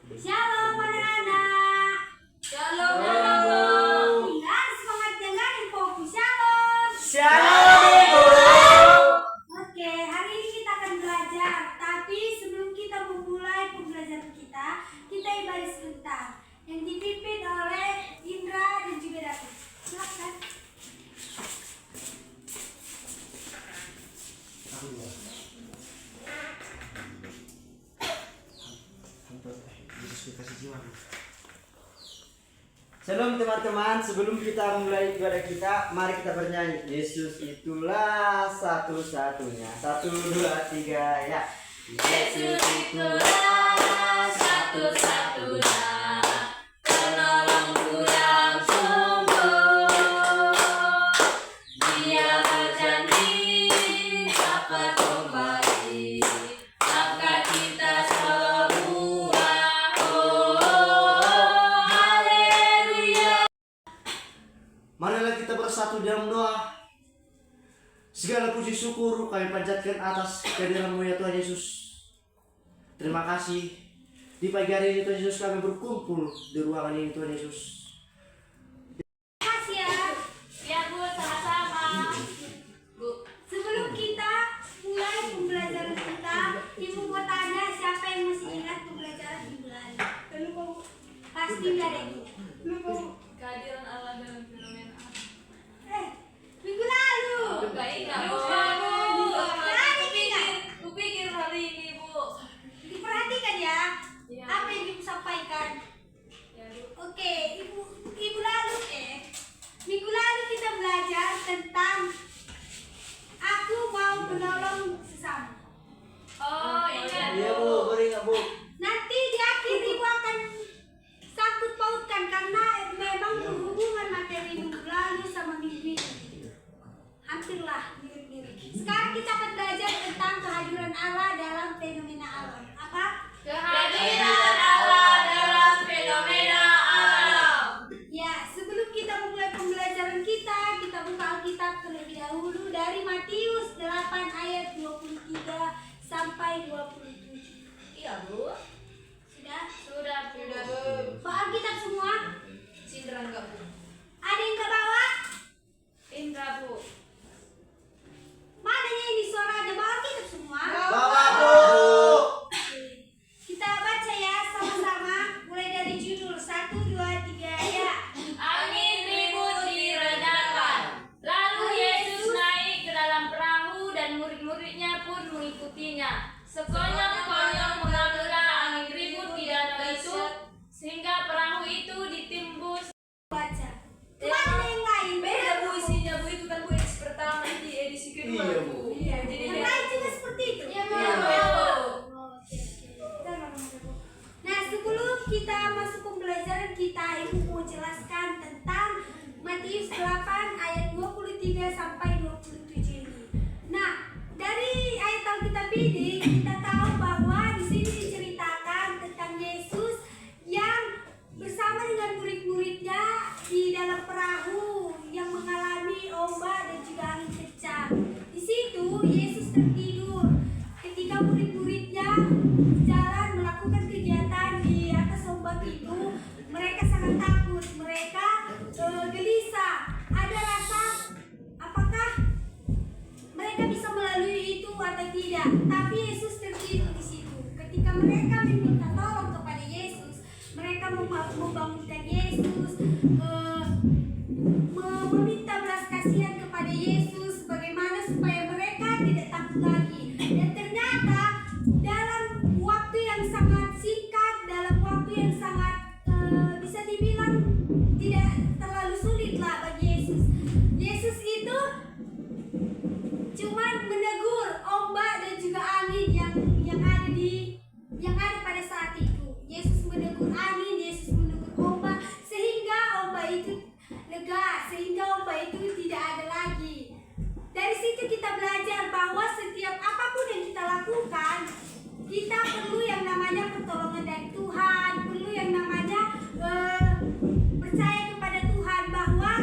Shalom anak-anak. Shalom anak-anak. Ingat semangat jangan fokus. Shalom. Shalom. Oke, hari ini kita akan belajar. Tapi sebelum kita memulai pembelajaran kita ibadah sebentar. Yang dipimpin oleh Indra dan juga David. Silakan. Shalom teman-teman, sebelum kita memulai ibadah kita, mari kita bernyanyi. Yesus itulah satu-satunya. 1, 2, 3 ya. Yesus itulah satu-satunya penolongku yang sungguh. Dia berjanji dapat kembali angkat kita semua. Oh, haleluya. Marilah kita bersatu dalam doa. Segala puji syukur kami panjatkan atas kehadiran-Mu ya Tuhan Yesus. Terima kasih di pagi hari ini Tuhan Yesus kami berkumpul di ruangan ini Tuhan Yesus. Makasih ya. Ya Bu, sama-sama. Bu, Sebelum kita mulai pembelajaran kita, Ibu mau tanya siapa yang masih ingat pembelajaran minggu lalu? Pasti enggak deh. kehadiran Allah dalam fenomena. Minggu lalu. Enggak ingat Bu. Kupikir hari ini Bu. Diperhatikan ya. Iya. Apa yang Ibu sampaikan? Ya Bu. Oke, Ibu lalu minggu lalu kita belajar tentang aku mau menolong sesama. Oh, ingat Iya Bu. Bu, boleh nggak Bu? Nanti di akhir Ibu akan sangkut pautkan karena memang berhubungan materi minggu lalu sama minggu ini. Hampirlah mirip-mirip. Sekarang kita akan belajar tentang kehadiran Allah dalam fenomena alam. Apa? Kehadiran Allah dalam fenomena alam. Ya, sebelum kita memulai pembelajaran kita buka Alkitab terlebih dahulu dari Matius 8 ayat 23 sampai 27. Iya Bu. Sudah? Sudah Bu. Bawa Alkitab semua? Cindra enggak Bu? Ada yang ke bawah? Indra Bu. Mananya ini suara ada bawa Alkitab semua? Bawa Bu. Kita baca ya sama-sama mulai dari judul 1, 2, 3 ya. Angin ribut diredakan. Lalu Yesus naik ke dalam perahu dan murid-muridnya pun mengikutinya. Sekonyong-konyong mengambilnya angin ribut di danau itu, sehingga perahu itu ditimbus. Baca. Mana yang lain? Beda Bu isinya Bu, itu kan Bu edisi pertama, ini edisi kedua Iya, Bu. Bu. Iya, jadi Yang dia. lain juga seperti itu. Iya Bu. Oke. Nah, sebelum kita masuk pembelajaran kita, Ibu mau jelaskan tentang Matius 8 ayat 23 sampai 27 ini. Nah, dari ayat Alkitab ini kita tahu bahwa di sini diceritakan tentang Yesus yang bersama dengan murid-muridnya di dalam perahu yang mengalami ombak dan juga angin kencang. Di situ Yesus tertidur. Ketika murid-muridnya jalan melakukan kegiatan di atas ombak itu, mereka sangat takut, mereka gelisah. Ada rasa apakah mereka bisa melalui itu atau tidak? Tapi Yesus tertidur di situ. Ketika mereka meminta tolong kepada Yesus, mereka membangunkan Yesus, meminta belas kasihan kepada Yesus, bagaimana supaya mereka tidak takut lagi. Dan ternyata dalam waktu yang sangat singkat, dalam waktu yang sangat bisa dibilang tidak terlalu sulit lah bagi Yesus. Yesus itu cuman menegur ombak dan juga angin yang ada pada saat itu. Yesus menegur angin, Yesus menegur ombak sehingga ombak itu lega, sehingga ombak itu tidak ada lagi. Dari situ kita belajar bahwa setiap apapun yang kita lakukan, kita perlu yang namanya pertolongan dari Tuhan, perlu yang namanya percaya kepada Tuhan bahwa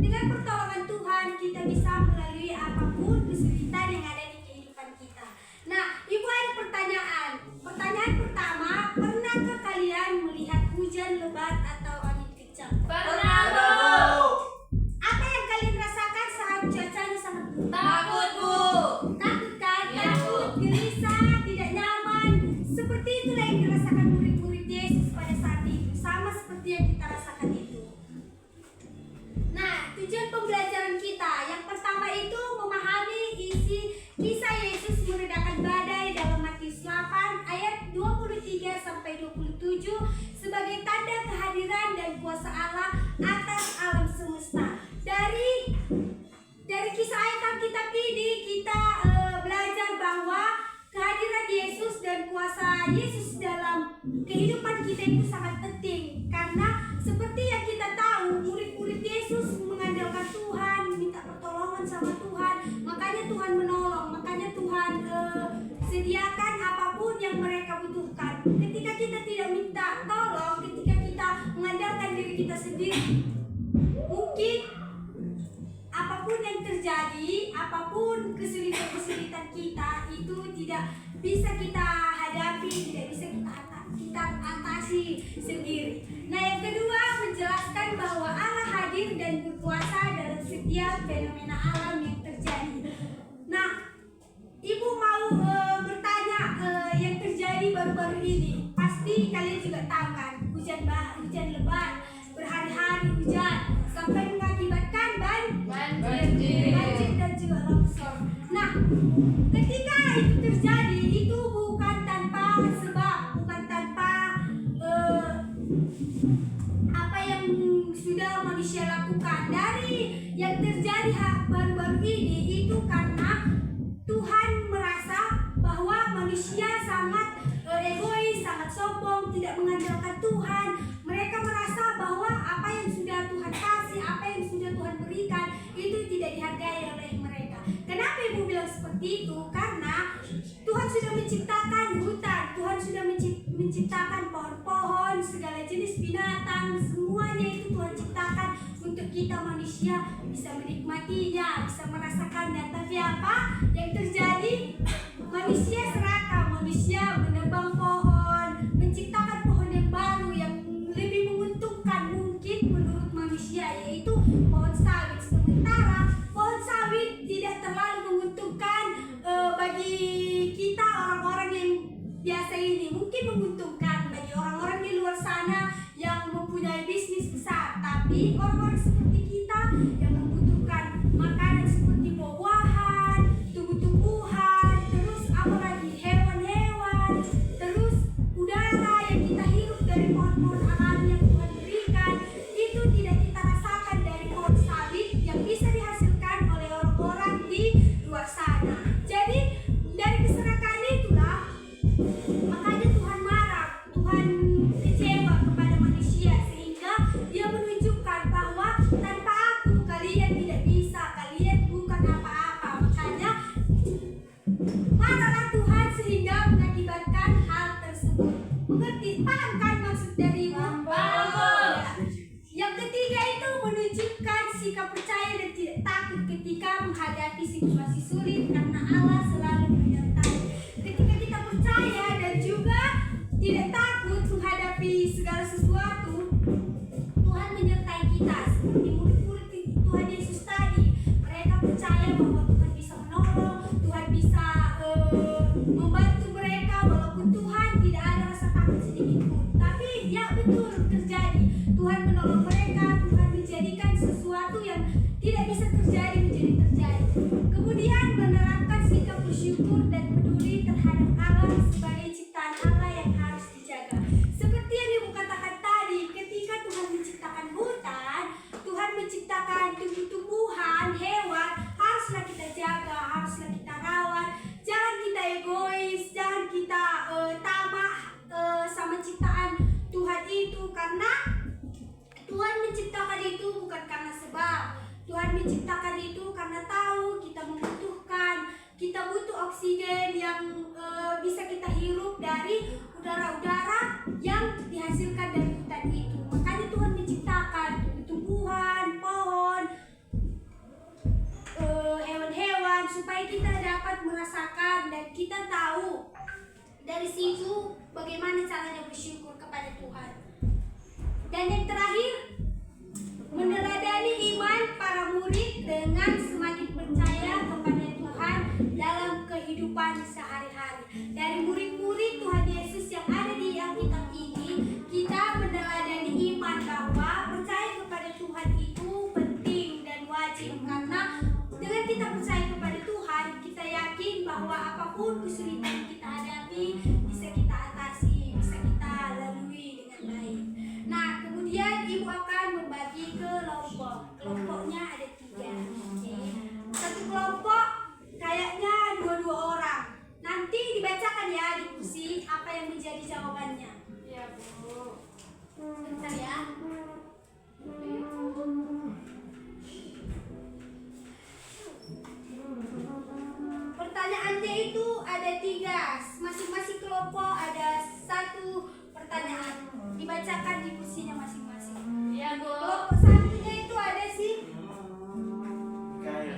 dengan pertolongan Tuhan kita bisa melalui apapun kesulitan yang ada di kehidupan kita. Nah, Ibu ada pertanyaan. Pertanyaan pertama, pernahkah kalian sampai 27 sebagai tanda kehadiran dan kuasa Allah atas alam semesta. Dari kisah ayat Alkitab ini kita belajar bahwa kehadiran Yesus dan kuasa Yesus dalam kehidupan kita itu sangat penting, karena seperti yang kita tahu, murid-murid Yesus mengandalkan Tuhan, minta pertolongan sama Tuhan, makanya Tuhan menolong, makanya Tuhan sediakan apapun yang mereka butuhkan. Ketika kita tidak minta tolong, ketika kita mengandalkan diri kita sendiri, mungkin apapun yang terjadi, apapun kesulitan-kesulitan kita itu tidak bisa kita hadapi, tidak bisa kita atasi sendiri. Nah, yang kedua, menjelaskan bahwa Allah hadir dan berkuasa dalam setiap fenomena alam yang terjadi. Nah, Ibu mau bertanya yang terjadi baru-baru ini. Pasti kalian juga tahu kan, hujan lebat, berhari-hari hujan sampai mengakibatkan banjir dan juga longsor. Nah, ketika itu terjadi, itu bukan tanpa sebab, bukan tanpa apa yang sudah manusia lakukan. Dari yang terjadi baru-baru ini itu karena Tuhan merasa bahwa manusia sangat egois, sangat sombong, tidak mengandalkan Tuhan. Mereka merasa bahwa apa yang sudah Tuhan kasih, apa yang sudah Tuhan berikan itu tidak dihargai oleh mereka. Kenapa Ibu bilang seperti itu? Karena Tuhan sudah menciptakan hutan, Tuhan sudah menciptakan pohon-pohon, segala jenis binatang, semuanya itu Tuhan ciptakan untuk kita manusia bisa menikmatinya, bisa merasakannya. Tapi apa yang terjadi? Manusia serakah, manusia menebang pohon, menciptakan pohon yang baru yang lebih menguntungkan mungkin menurut manusia, yaitu pohon sawit. Sementara pohon sawit tidak terlalu menguntungkan bagi kita orang-orang yang biasa ini. Mungkin menguntungkan bagi orang-orang di luar sana yang mempunyai bisnis besar, tapi orang-orang seperti kita yang membutuhkan makanan seperti buah-buahan, tumbuh-tumbuhan, terus apalagi hewan-hewan, terus udara yang kita hirup dari pohon-pohon alami yang Tuhan berikan, itu tidak kita rasakan dari pohon sawit yang bisa dihasilkan oleh orang-orang di luar sana. Jadi dari keserakahan itulah makanya Tuhan marah, Tuhan kecewa kepada manusia, sehingga Dia menunjukkan bahwa tanpa aku kalian tidak bisa, kalian bukan apa-apa. Makanya marahlah Tuhan sehingga mengakibatkan hal tersebut. Mengerti? Paham kan maksud dari Ibu? Paham. Yang ketiga itu menunjukkan sikap percaya dan tidak takut ketika menghadapi situasi sulit, karena Allah selalu menyertai. Ketika kita percaya dan juga tidak takut menghadapi segala sesuatu, Tuhan menyertai kita. Seperti murid-murid Tuhan Yesus tadi, mereka percaya bahwa Tuhan bisa menolong, Tuhan bisa membantu mereka walaupun Tuhan tidak ada rasa takut sedikit pun. Tapi ya betul terjadi, Tuhan menolong mereka, Tuhan menjadikan sesuatu yang tidak bisa terjadi menjadi terjadi. Kemudian menerapkan sikap bersyukur dan peduli terhadap alam sebagai ciptaan Allah yang harus dijaga. Seperti yang Ibu katakan tadi, ketika Tuhan menciptakan hutan, Tuhan menciptakan tumbuh-tumbuhan, hewan, haruslah kita jaga, haruslah kita rawat. Jangan kita egois, jangan kita tamak sama ciptaan Tuhan itu, karena Tuhan menciptakan itu bukan karena sebab. Tuhan menciptakan itu karena tahu kita membutuhkan, kita butuh oksigen yang bisa kita hirup dari udara-udara yang dihasilkan dari hutan itu. Makanya Tuhan menciptakan tumbuhan, pohon, hewan-hewan supaya kita dapat merasakan dan kita tahu dari situ bagaimana caranya bersyukur kepada Tuhan. Dan yang terakhir, meneladani iman para murid dengan semakin percaya kepada Tuhan dalam kehidupan sehari-hari. Dari murid-murid Tuhan Yesus yang ada di Alkitab ini, kita kita lalui dengan baik. Nah, kemudian ibu akan membagi kelompok. Kelompoknya ada 3. Oke. Satu kelompok kayaknya 2 orang. Nanti dibacakan ya di kursi apa yang menjadi jawabannya. Iya, Bu. Bentar ya. Pertanyaannya itu ada 3. Masing-masing kelompok ada 1 pertanyaan. Dibacakan di kursinya masing-masing. Iya, Bu. Kelompok satunya itu ada si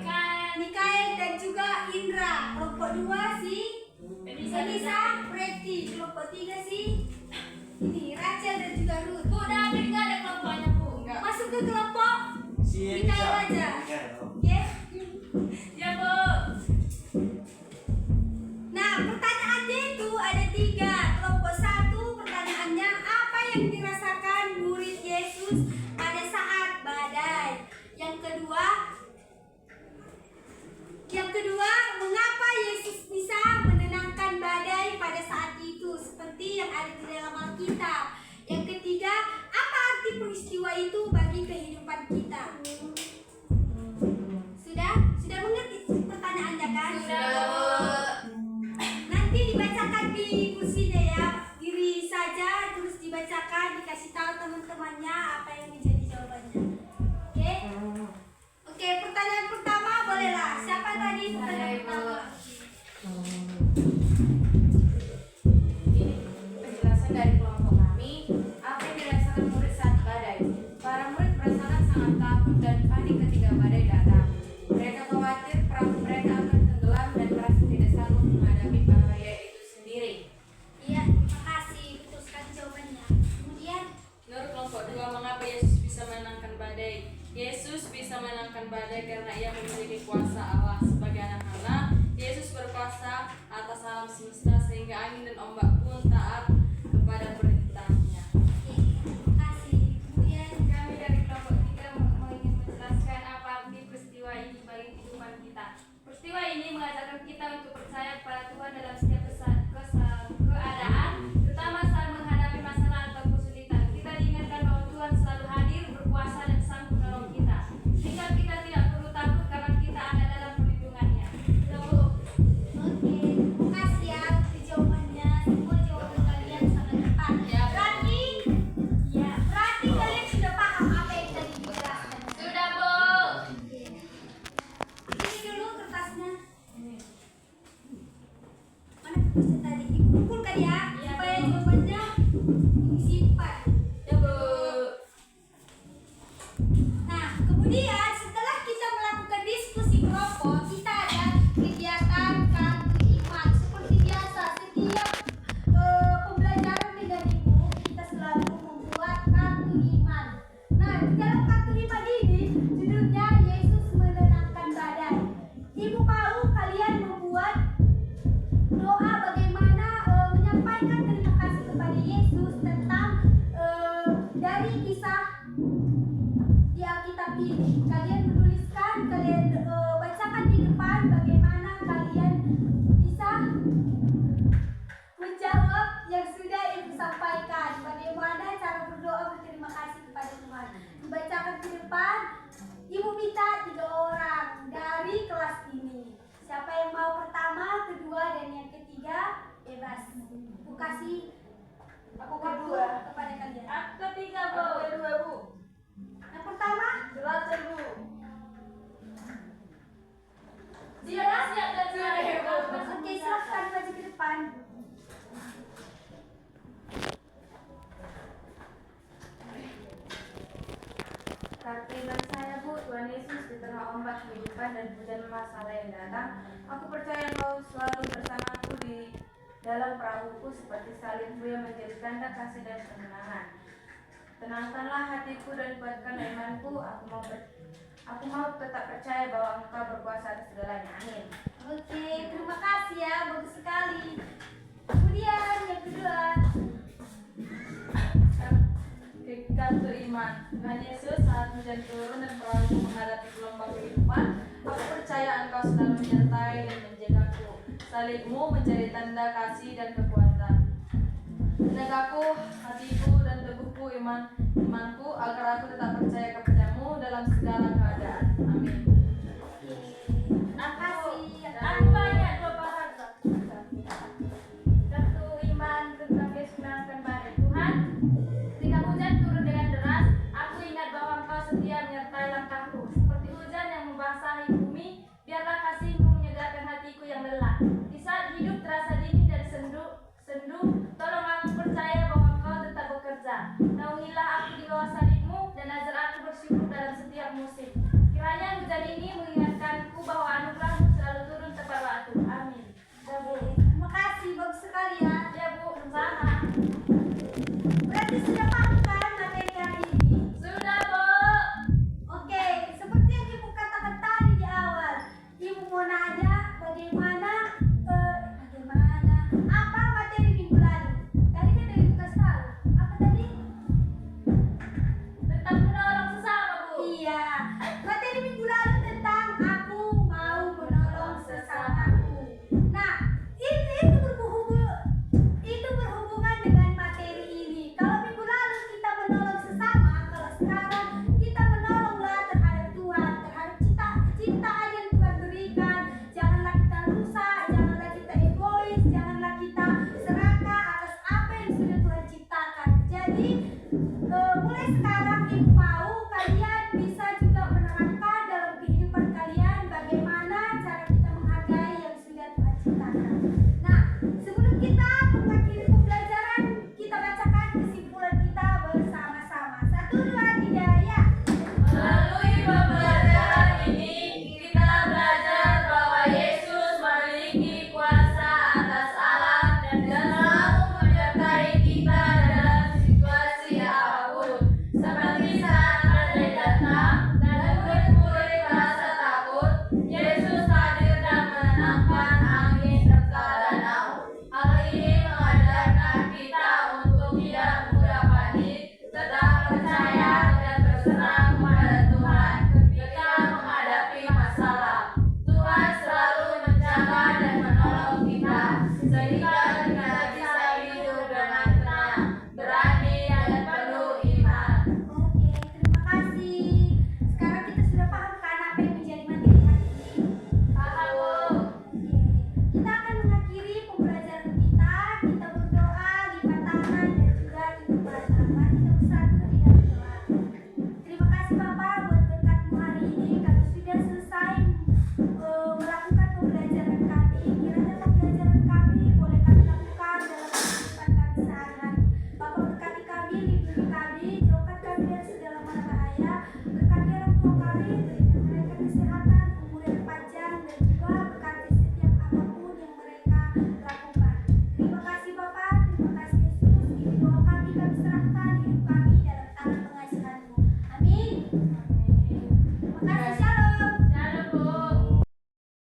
Kayak Mikael dan juga Indra. Kelompok 2 si Elisa, Preti. Kelompok 3 si ini Rachel dan juga Ruth. Bu, David nggak ada kelompoknya, Bu. Enggak. Masuk ke kelompok si Mikael aja. Oke. Ya, Bu. Nah, pertanyaannya itu ada 3. Kelompok 1 pertanyaannya apa yang dirasakan murid Yesus pada saat badai. Yang kedua, mengapa Yesus bisa menenangkan badai pada saat itu seperti yang ada di dalam Alkitab. Yang ketiga, apa arti peristiwa itu bagi kehidupan kita? Sudah mengerti pertanyaannya kan? Sudah. Nanti dibacakan di kursinya ya, diri saja terus dibacakan, dikasih tahu teman-temannya apa yang menjadi jawabannya. Oke? Oke, pertanyaan pertama bolehlah. Siapa tadi pertanyaan pertama? Ini penjelasan dari kelompok kami. Apa yang dirasakan murid saat badai? Para murid merasakan sangat takut dan panik ketika badai datang. Mereka khawatir perahu mereka akan tenggelam dan merasa tidak sanggup menghadapi bahaya itu sendiri. Iya, terima kasih. Betul sekali jawabannya. Kemudian, Menurut kelompok 2, mengapa Yesus bisa menenangkan badai? Yesus bisa menenangkan badai karena ia memiliki kuasa Allah. Sebagai anak Allah, Yesus berkuasa atas alam semesta sehingga angin dan ombak pun taat kepada perintahnya. oke, terima kasih. Kemudian, Kami dari kelompok 3 ingin menjelaskan apa arti peristiwa ini bagi kehidupan kita. Peristiwa ini mengajarkan kita untuk percaya kepada Tuhan dalam setiap keadaan, terutama saat menghadapi masalah atau kesulitan. Kita diingatkan bahwa Tuhan selalu hadir, berkuasa dan sanggup menolong kita. Sehingga kita tidak perlu takut karena kita ada dalam perlindungannya. Ya, Bu. oke, terima kasih ya untuk jawabannya. Semua jawaban kalian sangat tepat. Ya, Bu. Berarti kalian sudah paham apa yang tadi dijelaskan. Sudah, Bu. Ini dulu kertasnya. Mana kertasnya tadi? Dikumpulkan ya, supaya jawabannya disimpan. Ya, Bu. Nah, kemudian setelah kita melakukan diskusi kelompok, kita ada kegiatan kartu iman. Seperti biasa, setiap pembelajaran dengan ibu, kita selalu membuat kartu iman. Nah, di dalam kartu iman ini, judulnya Yesus menenangkan badai. Ibu mau kalian membuat doa bagaimana menyampaikan terima kasih kepada Yesus tentang dari kisah di Alkitab ini. Kalian menuliskan, kalian bacakan di depan bagaimana kalian bisa menjawab yang sudah ibu sampaikan. Bagaimana cara berdoa berterima kasih kepada Tuhan. Dibacakan di depan. Ibu minta 3 orang dari kelas ini. Siapa yang mau pertama, kedua, dan yang ketiga bebas. Aku kasih Aku waktu kedua. kepada kalian. Aku ketiga, Bu. Aku kedua, Bu. Yang pertama, Belajar, Bu. Siap dan siap. oke, silahkan maju ke depan. Kartu iman saya, Bu, Tuhan Yesus di tengah ombak kehidupan dan hujan masalah yang datang. Aku percaya Engkau selalu bersamaku di dalam perahuku seperti salibmu yang menjadi tanda kasih dan kemenangan. Tenangkanlah hatiku dan kuatkan imanku. Aku mau tetap percaya bahwa Engkau berkuasa atas segalanya. Amin. Oke, terima kasih ya, bagus sekali. Kemudian yang kedua, Kartu iman. Tuhan Yesus saat hujan turun dan perahu menghadapi gelombang kehidupan, aku percaya Engkau selalu menyertai dan menjagaku. Salibmu menjadi tanda kasih dan kekuatan. Jagaku hatiku dan teguhku imanku agar aku tetap percaya kepadamu dalam segala keadaan. Amin. Aku banyak dua paragraf. Satu, iman tentang Yesus menangkan badai. Tuhan, ketika hujan turun dengan deras, aku ingat bahwa Engkau setia menyertai langkahku. Seperti hujan yang membasahi bumi, biarlah kasih-Mu menyegarkan hatiku yang lelah. Di saat hidup terasa dingin dan sendu, tolong aku percaya bahwa Engkau tetap bekerja. Naungilah aku di bawah salib-Mu dan ajar aku bersyukur dalam setiap musim. Kiranya hujan ini mengingatkanku bahwa anugerah-Mu selalu turun tepat waktu. Amin. Terima kasih, bagus sekali ya. Ya Bu, sama. Berarti sudah paham kan materi hari ini? Sudah Bu. Oke, seperti yang Ibu katakan tadi di awal, Ibu mau nanya bagaimana apa materi minggu lalu. Tadi kan dari Lukas tahu. Apa tadi? Tetap menolong sesama Bu. Iya, materi minggu lalu tentang aku mau menolong sesamaku. Nah, itu berhubungan dengan materi ini. Kalau minggu lalu kita menolong sesama, kalau sekarang kita menolonglah terhadap Tuhan, terhadap ciptaan yang Tuhan berikan. Janganlah kita rusak, janganlah kita egois, janganlah kita serakah atas apa yang sudah Tuhan ciptakan. Jadi